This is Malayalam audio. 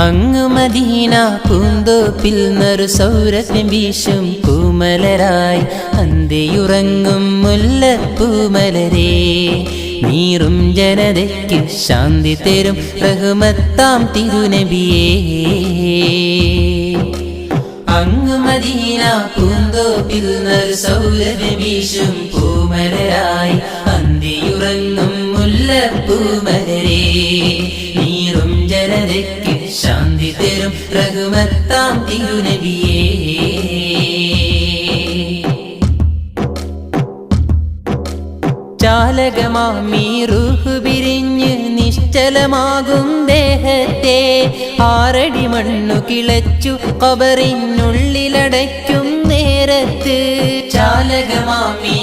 അങ്ങു മദീന പൂന്തോപ്പിൽ നറു സൗരഭ്യം വീശും പൂമലരായി അന്തിയുറങ്ങും മുല്ലപ്പൂമലരേ നീറും ജനതയ്ക്ക് ശാന്തി തരും റഹ്മത്താം തിരുനബിയേ അങ്ങു മദീന പൂന്തോപ്പിൽ നറു സൗരഭ്യം വീശും പൂമലരായി അന്തിയുറങ്ങും മുല്ലപ്പൂമലരേ നീറും ജനതയ്ക്ക് ശാന്തി തരും റഹ്മത്താം തിരുനബിയേ ചാലകമാമീ റൂഹ് പിരിഞ്ഞ് നിശ്ചലമാകും ദേഹത്തെ ആറടി മണ്ണു കിളച്ചു ഖബറിനുള്ളിലടയ്ക്കും നേരത്ത് ചാലകമാമീ